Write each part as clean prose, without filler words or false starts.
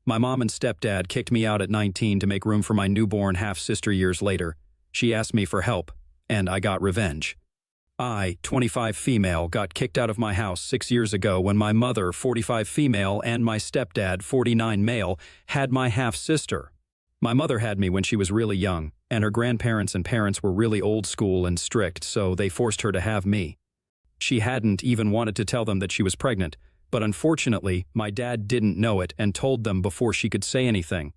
My mom and stepdad kicked me out at 19 to make room for my newborn half-sister years later. She asked me for help, and I got revenge. I, 25 female, got kicked out of my house 6 years ago when my mother, 45 female, and my stepdad, 49 male, had my half-sister. My mother had me when she was really young, and her grandparents and parents were really old school and strict, so they forced her to have me. She hadn't even wanted to tell them that she was pregnant, but unfortunately, my dad didn't know it and told them before she could say anything.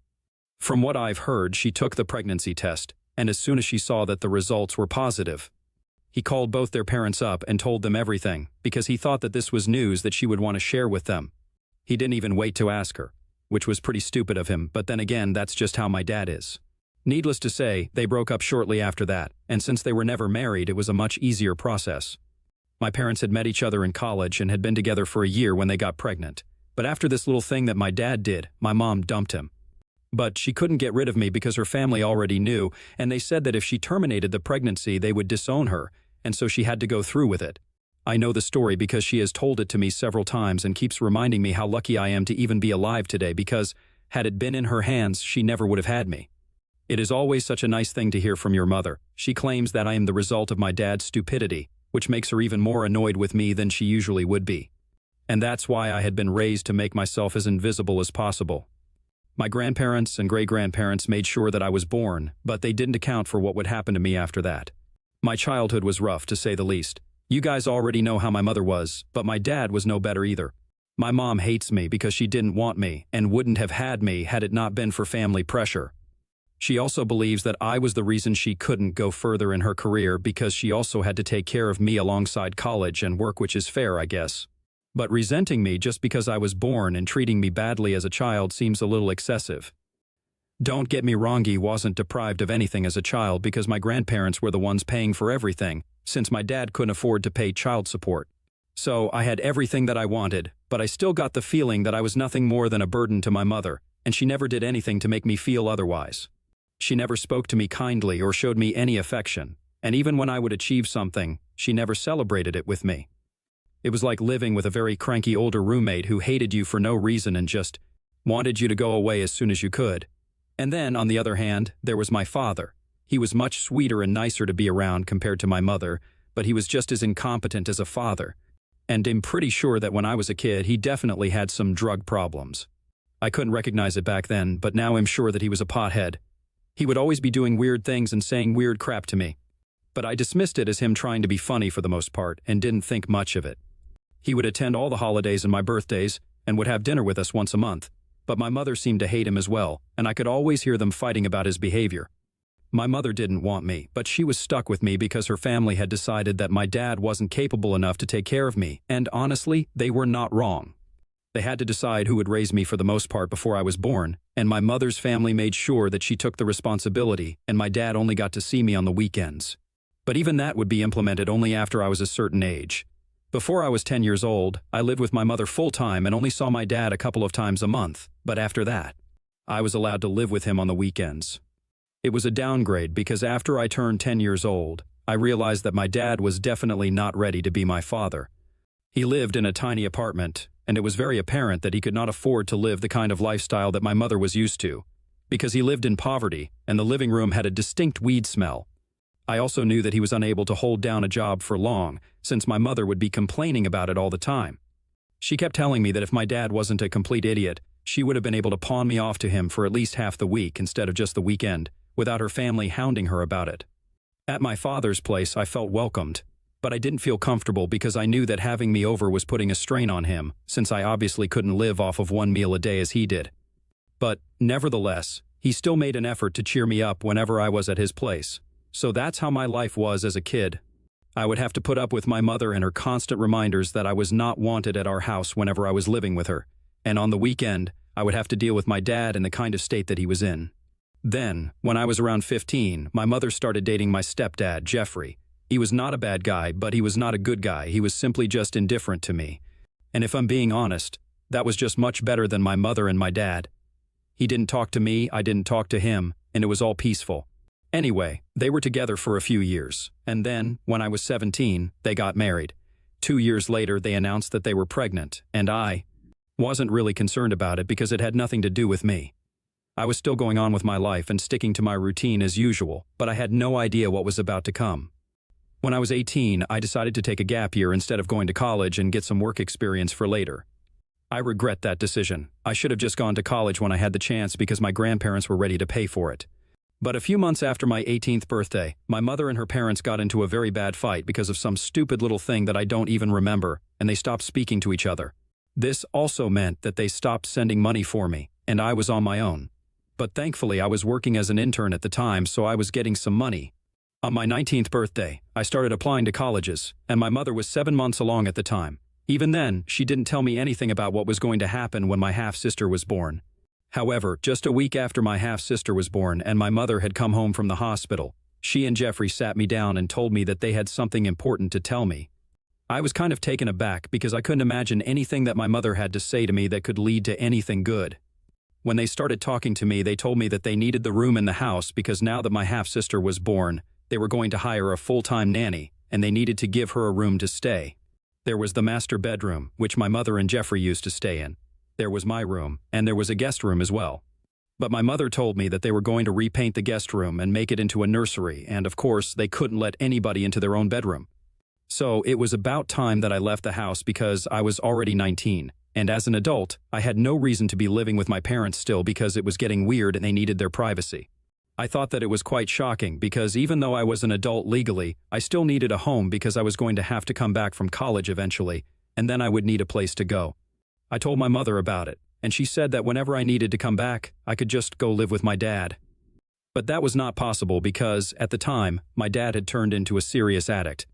From what I've heard, she took the pregnancy test, and as soon as she saw that the results were positive, he called both their parents up and told them everything, because he thought that this was news that she would want to share with them. He didn't even wait to ask her, which was pretty stupid of him, but then again, that's just how my dad is. Needless to say, they broke up shortly after that, and since they were never married, it was a much easier process. My parents had met each other in college and had been together for a year when they got pregnant. But after this little thing that my dad did, my mom dumped him. But she couldn't get rid of me because her family already knew, and they said that if she terminated the pregnancy, they would disown her, and so she had to go through with it. I know the story because she has told it to me several times and keeps reminding me how lucky I am to even be alive today because, had it been in her hands, she never would have had me. It is always such a nice thing to hear from your mother. She claims that I am the result of my dad's stupidity, which makes her even more annoyed with me than she usually would be. And that's why I had been raised to make myself as invisible as possible. My grandparents and great-grandparents made sure that I was born, but they didn't account for what would happen to me after that. My childhood was rough, to say the least. You guys already know how my mother was, but my dad was no better either. My mom hates me because she didn't want me and wouldn't have had me had it not been for family pressure. She also believes that I was the reason she couldn't go further in her career because she also had to take care of me alongside college and work, which is fair, I guess. But resenting me just because I was born and treating me badly as a child seems a little excessive. Don't get me wrong, he wasn't deprived of anything as a child because my grandparents were the ones paying for everything, since my dad couldn't afford to pay child support. So I had everything that I wanted, but I still got the feeling that I was nothing more than a burden to my mother, and she never did anything to make me feel otherwise. She never spoke to me kindly or showed me any affection, and even when I would achieve something, she never celebrated it with me. It was like living with a very cranky older roommate who hated you for no reason and just wanted you to go away as soon as you could. And then, on the other hand, there was my father. He was much sweeter and nicer to be around compared to my mother, but he was just as incompetent as a father. And I'm pretty sure that when I was a kid, he definitely had some drug problems. I couldn't recognize it back then, but now I'm sure that he was a pothead. He would always be doing weird things and saying weird crap to me. But I dismissed it as him trying to be funny for the most part and didn't think much of it. He would attend all the holidays and my birthdays and would have dinner with us once a month. But my mother seemed to hate him as well, and I could always hear them fighting about his behavior. My mother didn't want me, but she was stuck with me because her family had decided that my dad wasn't capable enough to take care of me, and honestly, they were not wrong. They had to decide who would raise me for the most part before I was born, and my mother's family made sure that she took the responsibility, and my dad only got to see me on the weekends. But even that would be implemented only after I was a certain age. Before I was 10 years old, I lived with my mother full-time and only saw my dad a couple of times a month, but after that, I was allowed to live with him on the weekends. It was a downgrade because after I turned 10 years old, I realized that my dad was definitely not ready to be my father. He lived in a tiny apartment, and it was very apparent that he could not afford to live the kind of lifestyle that my mother was used to, because he lived in poverty and the living room had a distinct weed smell. I also knew that he was unable to hold down a job for long, since my mother would be complaining about it all the time. She kept telling me that if my dad wasn't a complete idiot, she would have been able to pawn me off to him for at least half the week instead of just the weekend, without her family hounding her about it. At my father's place, I felt welcomed, but I didn't feel comfortable because I knew that having me over was putting a strain on him, since I obviously couldn't live off of one meal a day as he did. But, nevertheless, he still made an effort to cheer me up whenever I was at his place. So that's how my life was as a kid. I would have to put up with my mother and her constant reminders that I was not wanted at our house whenever I was living with her. And on the weekend, I would have to deal with my dad in the kind of state that he was in. Then, when I was around 15, my mother started dating my stepdad, Jeffrey. He was not a bad guy, but he was not a good guy. He was simply just indifferent to me. And if I'm being honest, that was just much better than my mother and my dad. He didn't talk to me, I didn't talk to him, and it was all peaceful. Anyway, they were together for a few years, and then, when I was 17, they got married. 2 years later, they announced that they were pregnant, and Wasn't really concerned about it because it had nothing to do with me. I was still going on with my life and sticking to my routine as usual, but I had no idea what was about to come. When I was 18, I decided to take a gap year instead of going to college and get some work experience for later. I regret that decision. I should have just gone to college when I had the chance because my grandparents were ready to pay for it. But a few months after my 18th birthday, my mother and her parents got into a very bad fight because of some stupid little thing that I don't even remember, and they stopped speaking to each other. This also meant that they stopped sending money for me, and I was on my own. But thankfully I was working as an intern at the time, so I was getting some money. On my 19th birthday, I started applying to colleges, and my mother was 7 months along at the time. Even then, she didn't tell me anything about what was going to happen when my half-sister was born. However, just a week after my half-sister was born and my mother had come home from the hospital, she and Jeffrey sat me down and told me that they had something important to tell me. I was kind of taken aback because I couldn't imagine anything that my mother had to say to me that could lead to anything good. When they started talking to me, they told me that they needed the room in the house because now that my half-sister was born, they were going to hire a full-time nanny, and they needed to give her a room to stay. There was the master bedroom, which my mother and Jeffrey used to stay in. There was my room, and there was a guest room as well. But my mother told me that they were going to repaint the guest room and make it into a nursery, and of course, they couldn't let anybody into their own bedroom. So it was about time that I left the house because I was already 19. And as an adult, I had no reason to be living with my parents still because it was getting weird and they needed their privacy. I thought that it was quite shocking because even though I was an adult legally, I still needed a home because I was going to have to come back from college eventually, and then I would need a place to go. I told my mother about it, and she said that whenever I needed to come back, I could just go live with my dad. But that was not possible because, at the time, my dad had turned into a serious addict.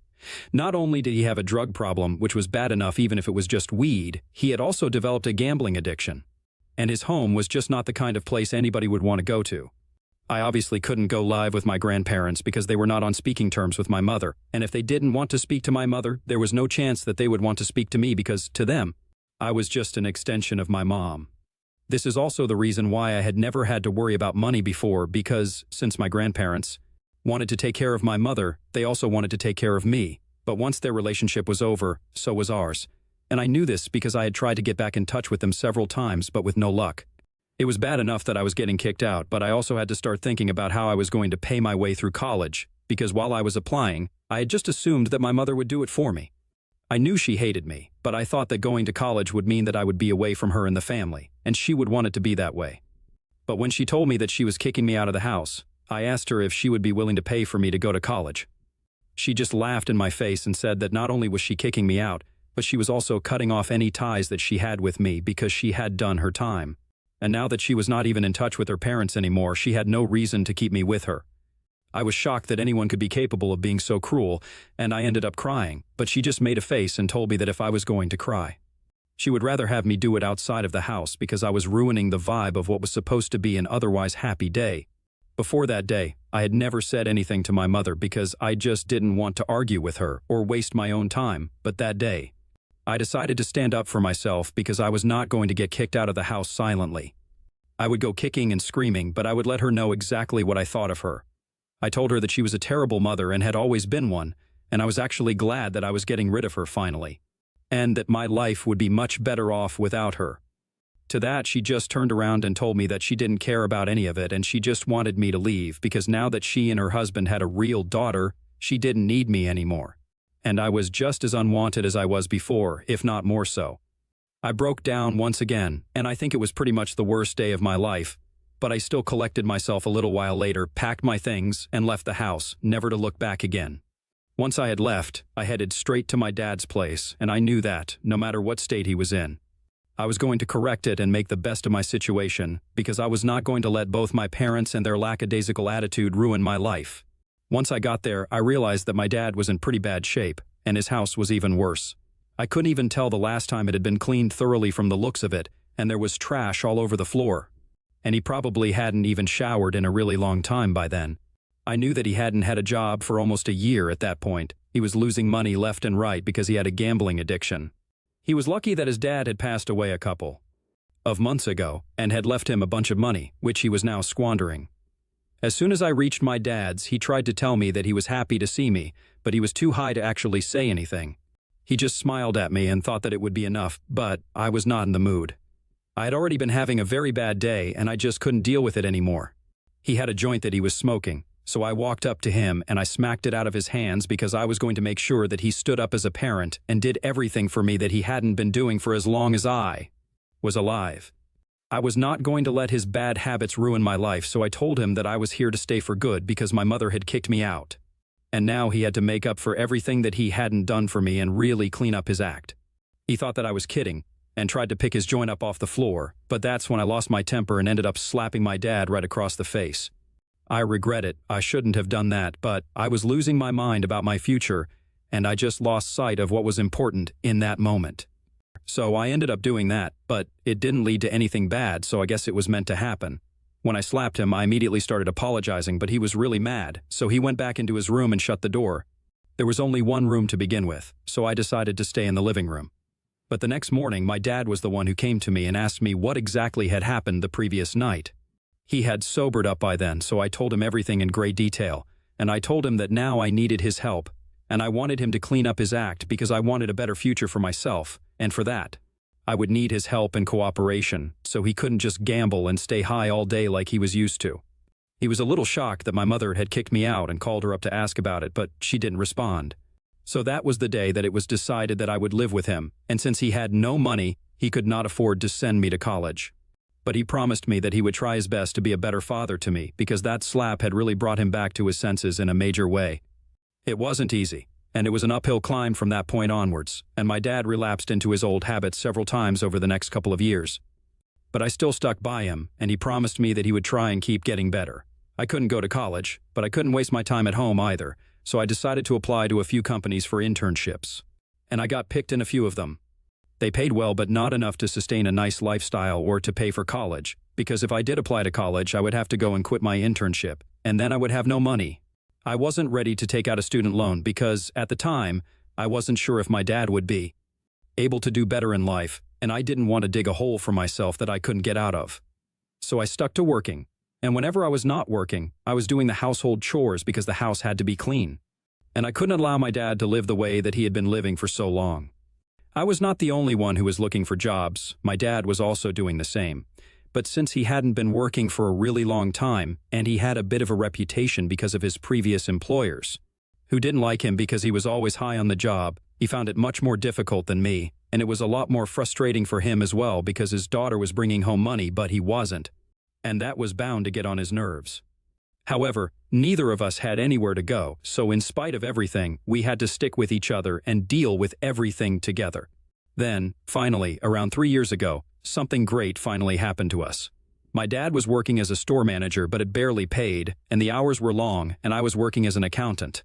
Not only did he have a drug problem, which was bad enough even if it was just weed, he had also developed a gambling addiction. And his home was just not the kind of place anybody would want to go to. I obviously couldn't go live with my grandparents because they were not on speaking terms with my mother, and if they didn't want to speak to my mother, there was no chance that they would want to speak to me because, to them, I was just an extension of my mom. This is also the reason why I had never had to worry about money before because, since my grandparents wanted to take care of my mother, they also wanted to take care of me. But once their relationship was over, so was ours. And I knew this because I had tried to get back in touch with them several times, but with no luck. It was bad enough that I was getting kicked out, but I also had to start thinking about how I was going to pay my way through college, because while I was applying, I had just assumed that my mother would do it for me. I knew she hated me, but I thought that going to college would mean that I would be away from her and the family, and she would want it to be that way. But when she told me that she was kicking me out of the house, I asked her if she would be willing to pay for me to go to college. She just laughed in my face and said that not only was she kicking me out, but she was also cutting off any ties that she had with me because she had done her time. And now that she was not even in touch with her parents anymore, she had no reason to keep me with her. I was shocked that anyone could be capable of being so cruel, and I ended up crying, but she just made a face and told me that if I was going to cry, she would rather have me do it outside of the house because I was ruining the vibe of what was supposed to be an otherwise happy day. Before that day, I had never said anything to my mother because I just didn't want to argue with her or waste my own time, but that day, I decided to stand up for myself because I was not going to get kicked out of the house silently. I would go kicking and screaming, but I would let her know exactly what I thought of her. I told her that she was a terrible mother and had always been one, and I was actually glad that I was getting rid of her finally, and that my life would be much better off without her. To that, she just turned around and told me that she didn't care about any of it and she just wanted me to leave because now that she and her husband had a real daughter, she didn't need me anymore. And I was just as unwanted as I was before, if not more so. I broke down once again, and I think it was pretty much the worst day of my life, but I still collected myself a little while later, packed my things, and left the house, never to look back again. Once I had left, I headed straight to my dad's place, and I knew that, no matter what state he was in, I was going to correct it and make the best of my situation because I was not going to let both my parents and their lackadaisical attitude ruin my life. Once I got there, I realized that my dad was in pretty bad shape, and his house was even worse. I couldn't even tell the last time it had been cleaned thoroughly from the looks of it, and there was trash all over the floor. And he probably hadn't even showered in a really long time by then. I knew that he hadn't had a job for almost a year at that point. He was losing money left and right because he had a gambling addiction. He was lucky that his dad had passed away a couple of months ago and had left him a bunch of money, which he was now squandering. As soon as I reached my dad's, he tried to tell me that he was happy to see me, but he was too high to actually say anything. He just smiled at me and thought that it would be enough, but I was not in the mood. I had already been having a very bad day and I just couldn't deal with it anymore. He had a joint that he was smoking, so I walked up to him and I smacked it out of his hands because I was going to make sure that he stood up as a parent and did everything for me that he hadn't been doing for as long as I was alive. I was not going to let his bad habits ruin my life, so I told him that I was here to stay for good because my mother had kicked me out. And now he had to make up for everything that he hadn't done for me and really clean up his act. He thought that I was kidding and tried to pick his joint up off the floor, but that's when I lost my temper and ended up slapping my dad right across the face. I regret it. I shouldn't have done that, but I was losing my mind about my future, and I just lost sight of what was important in that moment. So I ended up doing that, but it didn't lead to anything bad, so I guess it was meant to happen. When I slapped him, I immediately started apologizing, but he was really mad, so he went back into his room and shut the door. There was only one room to begin with, so I decided to stay in the living room. But the next morning, my dad was the one who came to me and asked me what exactly had happened the previous night. He had sobered up by then, so I told him everything in great detail, and I told him that now I needed his help, and I wanted him to clean up his act because I wanted a better future for myself, and for that, I would need his help and cooperation, so he couldn't just gamble and stay high all day like he was used to. He was a little shocked that my mother had kicked me out and called her up to ask about it, but she didn't respond. So that was the day that it was decided that I would live with him, and since he had no money, he could not afford to send me to college. But he promised me that he would try his best to be a better father to me because that slap had really brought him back to his senses in a major way. It wasn't easy, and it was an uphill climb from that point onwards, and my dad relapsed into his old habits several times over the next couple of years. But I still stuck by him, and he promised me that he would try and keep getting better. I couldn't go to college, but I couldn't waste my time at home either, so I decided to apply to a few companies for internships. And I got picked in a few of them. They paid well, but not enough to sustain a nice lifestyle or to pay for college, because if I did apply to college, I would have to go and quit my internship, and then I would have no money. I wasn't ready to take out a student loan because, at the time, I wasn't sure if my dad would be able to do better in life, and I didn't want to dig a hole for myself that I couldn't get out of. So I stuck to working, and whenever I was not working, I was doing the household chores because the house had to be clean. And I couldn't allow my dad to live the way that he had been living for so long. I was not the only one who was looking for jobs. My dad was also doing the same. But since he hadn't been working for a really long time, and he had a bit of a reputation because of his previous employers, who didn't like him because he was always high on the job, he found it much more difficult than me, and it was a lot more frustrating for him as well because his daughter was bringing home money but he wasn't, and that was bound to get on his nerves. However, neither of us had anywhere to go, so in spite of everything, we had to stick with each other and deal with everything together. Then, finally, around 3 years ago, something great finally happened to us. My dad was working as a store manager, but it barely paid, and the hours were long, and I was working as an accountant.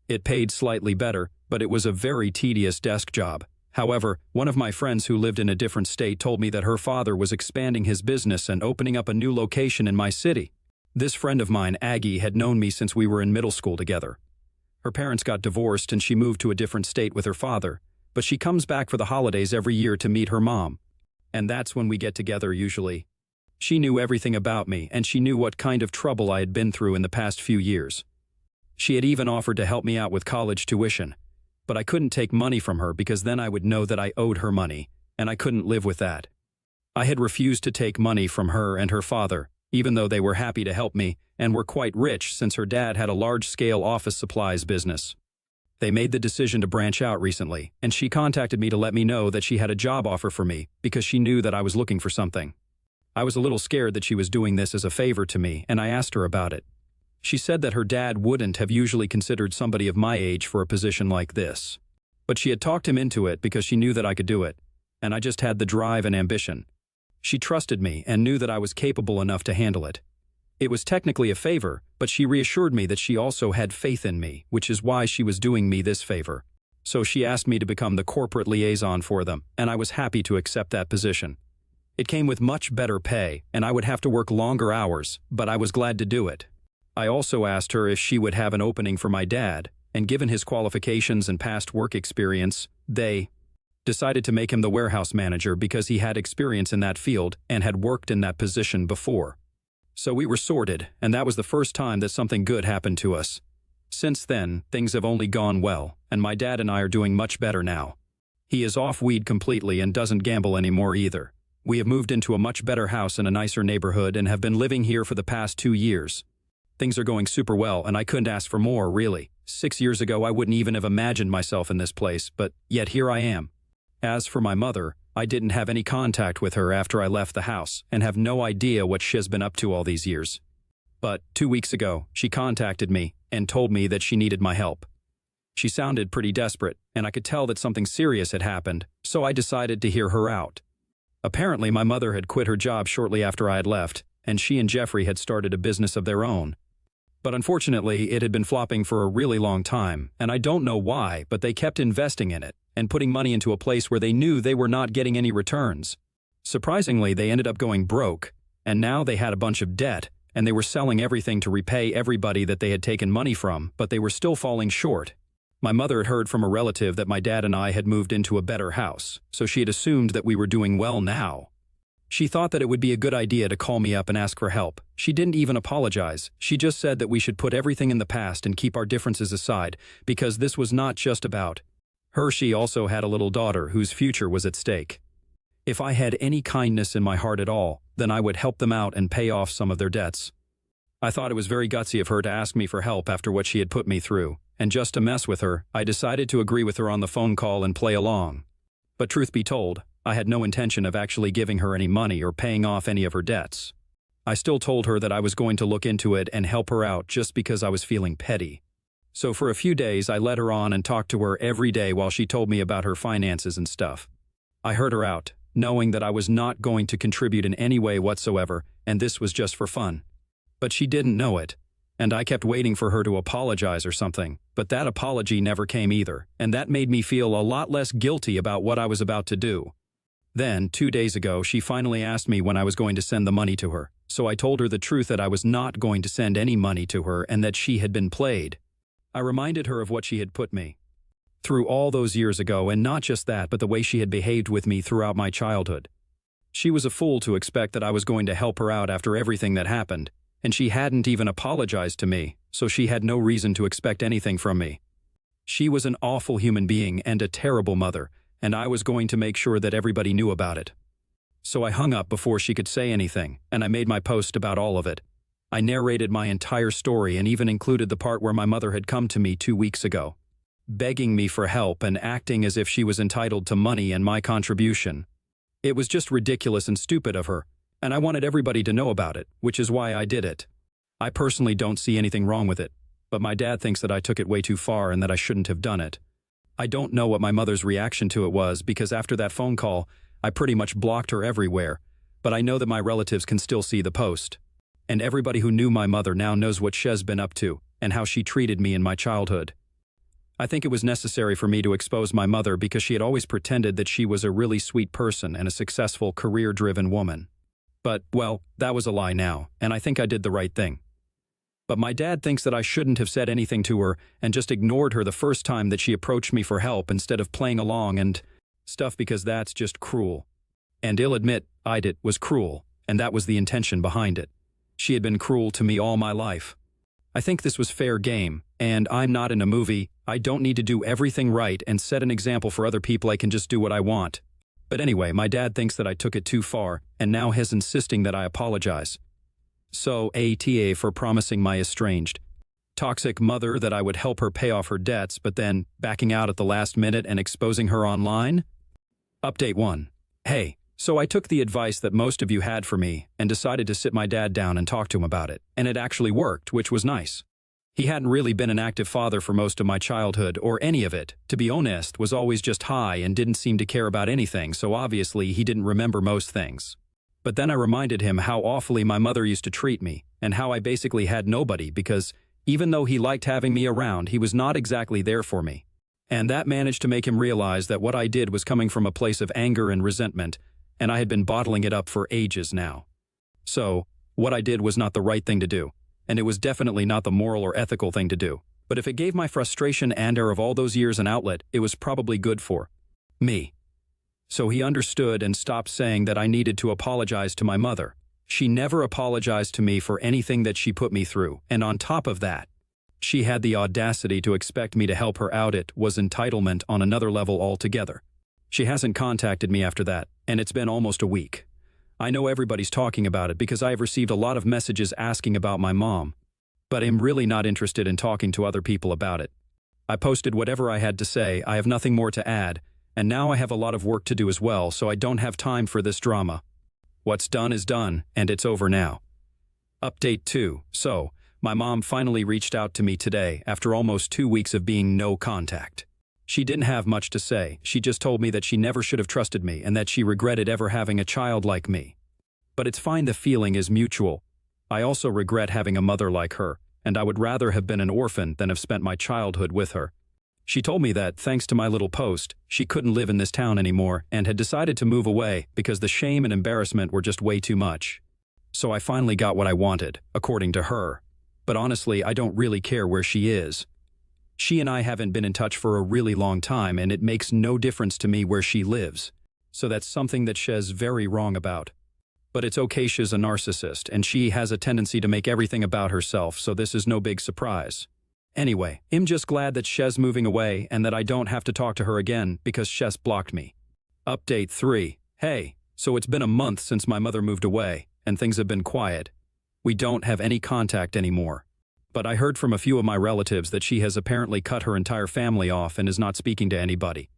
It paid slightly better, but it was a very tedious desk job. However, one of my friends who lived in a different state told me that her father was expanding his business and opening up a new location in my city. This friend of mine, Aggie, had known me since we were in middle school together. Her parents got divorced and she moved to a different state with her father, but she comes back for the holidays every year to meet her mom. And that's when we get together usually. She knew everything about me, and she knew what kind of trouble I had been through in the past few years. She had even offered to help me out with college tuition, but I couldn't take money from her because then I would know that I owed her money, and I couldn't live with that. I had refused to take money from her and her father, even though they were happy to help me and were quite rich since her dad had a large-scale office supplies business. They made the decision to branch out recently, and she contacted me to let me know that she had a job offer for me because she knew that I was looking for something. I was a little scared that she was doing this as a favor to me, and I asked her about it. She said that her dad wouldn't have usually considered somebody of my age for a position like this. But she had talked him into it because she knew that I could do it, and I just had the drive and ambition. She trusted me and knew that I was capable enough to handle it. It was technically a favor, but she reassured me that she also had faith in me, which is why she was doing me this favor. So she asked me to become the corporate liaison for them, and I was happy to accept that position. It came with much better pay, and I would have to work longer hours, but I was glad to do it. I also asked her if she would have an opening for my dad, and given his qualifications and past work experience, they decided to make him the warehouse manager because he had experience in that field and had worked in that position before. So we were sorted, and that was the first time that something good happened to us. Since then, things have only gone well, and my dad and I are doing much better now. He is off weed completely and doesn't gamble anymore either. We have moved into a much better house in a nicer neighborhood and have been living here for the past 2 years. Things are going super well, and I couldn't ask for more, really. 6 years ago, I wouldn't even have imagined myself in this place, but yet here I am. As for my mother, I didn't have any contact with her after I left the house and have no idea what she's been up to all these years. But 2 weeks ago, she contacted me and told me that she needed my help. She sounded pretty desperate, and I could tell that something serious had happened, so I decided to hear her out. Apparently, my mother had quit her job shortly after I had left, and she and Jeffrey had started a business of their own. But unfortunately, it had been flopping for a really long time, and I don't know why, but they kept investing in it and putting money into a place where they knew they were not getting any returns. Surprisingly, they ended up going broke, and now they had a bunch of debt, and they were selling everything to repay everybody that they had taken money from, but they were still falling short. My mother had heard from a relative that my dad and I had moved into a better house, so she had assumed that we were doing well now. She thought that it would be a good idea to call me up and ask for help. She didn't even apologize. She just said that we should put everything in the past and keep our differences aside, because this was not just about her. She also had a little daughter whose future was at stake. If I had any kindness in my heart at all, then I would help them out and pay off some of their debts. I thought it was very gutsy of her to ask me for help after what she had put me through, and just to mess with her, I decided to agree with her on the phone call and play along. But truth be told, I had no intention of actually giving her any money or paying off any of her debts. I still told her that I was going to look into it and help her out just because I was feeling petty. So for a few days, I led her on and talked to her every day while she told me about her finances and stuff. I heard her out, knowing that I was not going to contribute in any way whatsoever, and this was just for fun. But she didn't know it, and I kept waiting for her to apologize or something, but that apology never came either, and that made me feel a lot less guilty about what I was about to do. Then, 2 days ago, she finally asked me when I was going to send the money to her, so I told her the truth that I was not going to send any money to her and that she had been played. I reminded her of what she had put me through all those years ago, and not just that, but the way she had behaved with me throughout my childhood. She was a fool to expect that I was going to help her out after everything that happened, and she hadn't even apologized to me, so she had no reason to expect anything from me. She was an awful human being and a terrible mother, and I was going to make sure that everybody knew about it. So I hung up before she could say anything, and I made my post about all of it. I narrated my entire story and even included the part where my mother had come to me 2 weeks ago, begging me for help and acting as if she was entitled to money and my contribution. It was just ridiculous and stupid of her, and I wanted everybody to know about it, which is why I did it. I personally don't see anything wrong with it, but my dad thinks that I took it way too far and that I shouldn't have done it. I don't know what my mother's reaction to it was, because after that phone call, I pretty much blocked her everywhere, but I know that my relatives can still see the post. And everybody who knew my mother now knows what she's been up to and how she treated me in my childhood. I think it was necessary for me to expose my mother because she had always pretended that she was a really sweet person and a successful, career-driven woman. But, well, that was a lie now, and I think I did the right thing. But my dad thinks that I shouldn't have said anything to her and just ignored her the first time that she approached me for help instead of playing along and stuff, because that's just cruel. And I'll admit, it was cruel, and that was the intention behind it. She had been cruel to me all my life. I think this was fair game, and I'm not in a movie. I don't need to do everything right and set an example for other people. I can just do what I want. But anyway, my dad thinks that I took it too far, and now he's insisting that I apologize. So, ATA for promising my estranged, toxic mother that I would help her pay off her debts, but then backing out at the last minute and exposing her online? Update 1. Hey, so I took the advice that most of you had for me and decided to sit my dad down and talk to him about it, and it actually worked, which was nice. He hadn't really been an active father for most of my childhood, or any of it, to be honest, was always just high and didn't seem to care about anything, so obviously he didn't remember most things. But then I reminded him how awfully my mother used to treat me, and how I basically had nobody because, even though he liked having me around, he was not exactly there for me. And that managed to make him realize that what I did was coming from a place of anger and resentment, and I had been bottling it up for ages now. So, what I did was not the right thing to do, and it was definitely not the moral or ethical thing to do. But if it gave my frustration and anger of all those years an outlet, it was probably good for me. So he understood and stopped saying that I needed to apologize to my mother. She never apologized to me for anything that she put me through, and on top of that, she had the audacity to expect me to help her out. It was entitlement on another level altogether. She hasn't contacted me after that, and it's been almost a week. I know everybody's talking about it because I have received a lot of messages asking about my mom, but I'm really not interested in talking to other people about it. I posted whatever I had to say, I have nothing more to add, and now I have a lot of work to do as well, so I don't have time for this drama. What's done is done, and it's over now. Update 2. So, my mom finally reached out to me today after almost 2 weeks of being no contact. She didn't have much to say, she just told me that she never should have trusted me and that she regretted ever having a child like me. But it's fine, the feeling is mutual. I also regret having a mother like her, and I would rather have been an orphan than have spent my childhood with her. She told me that, thanks to my little post, she couldn't live in this town anymore and had decided to move away because the shame and embarrassment were just way too much. So I finally got what I wanted, according to her. But honestly, I don't really care where she is. She and I haven't been in touch for a really long time, and it makes no difference to me where she lives. So that's something that she's very wrong about. But it's okay, she's a narcissist, and she has a tendency to make everything about herself, so this is no big surprise. Anyway, I'm just glad that she's moving away and that I don't have to talk to her again because she's blocked me. Update 3. Hey, so it's been a month since my mother moved away, and things have been quiet. We don't have any contact anymore. But I heard from a few of my relatives that she has apparently cut her entire family off and is not speaking to anybody.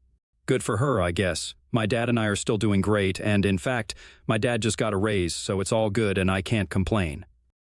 Good for her, I guess. My dad and I are still doing great, and in fact, my dad just got a raise, so it's all good and I can't complain.